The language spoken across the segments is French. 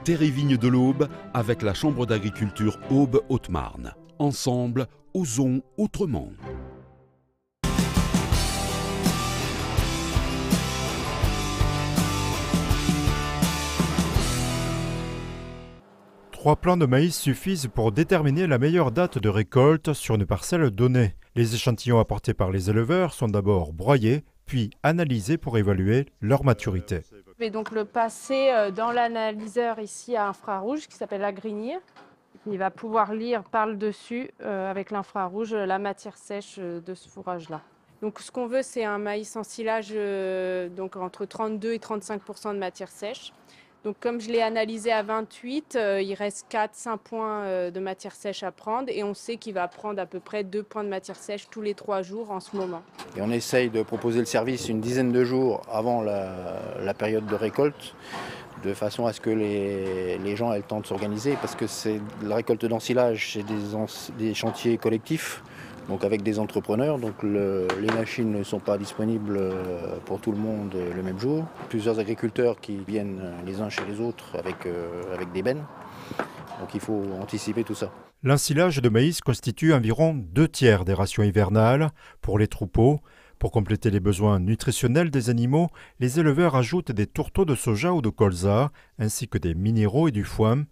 Terre-et-Vigne de l'Aube avec la Chambre d'agriculture Aube-Haute-Marne. Ensemble, osons autrement. Trois plants de maïs suffisent pour déterminer la meilleure date de récolte sur une parcelle donnée. Les échantillons apportés par les éleveurs sont d'abord broyés, puis analysés pour évaluer leur maturité. Je vais donc le passer dans l'analyseur ici à infrarouge qui s'appelle Agrinir. Il va pouvoir lire par le dessus avec l'infrarouge la matière sèche de ce fourrage-là. Donc ce qu'on veut, c'est un maïs en silage donc entre 32 et 35% de matière sèche. Donc comme je l'ai analysé à 28, il reste 4-5 points de matière sèche à prendre et on sait qu'il va prendre à peu près 2 points de matière sèche tous les 3 jours en ce moment. Et on essaye de proposer le service une dizaine de jours avant la période de récolte, de façon à ce que les gens aient le temps de s'organiser, parce que la récolte d'ensilage, c'est des chantiers collectifs, donc avec des entrepreneurs, donc les machines ne sont pas disponibles pour tout le monde le même jour. Plusieurs agriculteurs qui viennent les uns chez les autres avec des bennes, donc il faut anticiper tout ça. L'ensilage de maïs constitue environ 2/3 des rations hivernales pour les troupeaux. Pour compléter les besoins nutritionnels des animaux, les éleveurs ajoutent des tourteaux de soja ou de colza, ainsi que des minéraux et du foin.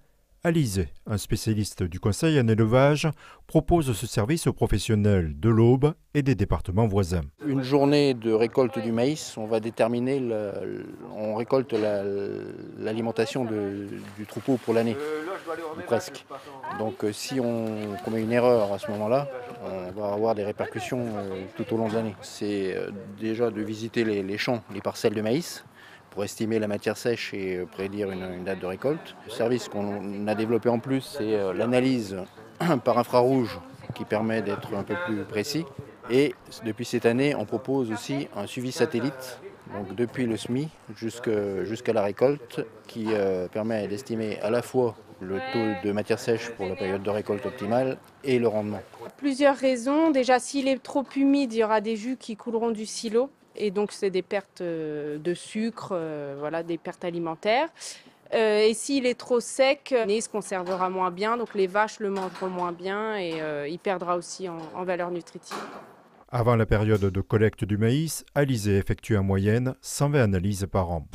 Alizé, un spécialiste du conseil en élevage, propose ce service aux professionnels de l'Aube et des départements voisins. Une journée de récolte du maïs, on va déterminer, on récolte l'alimentation du troupeau pour l'année, ou presque. Donc si on commet une erreur à ce moment-là, on va avoir des répercussions tout au long de l'année. C'est déjà de visiter les champs, les parcelles de maïs, pour estimer la matière sèche et prédire une date de récolte. Le service qu'on a développé en plus, c'est l'analyse par infrarouge qui permet d'être un peu plus précis. Et depuis cette année, on propose aussi un suivi satellite, donc depuis le semis jusqu'à la récolte, qui permet d'estimer à la fois le taux de matière sèche pour la période de récolte optimale et le rendement. Plusieurs raisons. Déjà, s'il est trop humide, il y aura des jus qui couleront du silo. Et donc, c'est des pertes de sucre, voilà, des pertes alimentaires. Et s'il est trop sec, il se conservera moins bien, donc les vaches le mangeront moins bien et il perdra aussi en valeur nutritive. Avant la période de collecte du maïs, Alizé effectue en moyenne 120 analyses par an.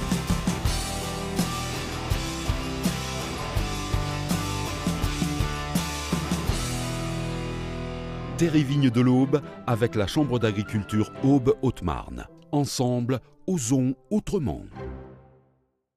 Terre-et-Vigne de l'Aube avec la Chambre d'agriculture Aube-Haute-Marne. Ensemble, osons autrement.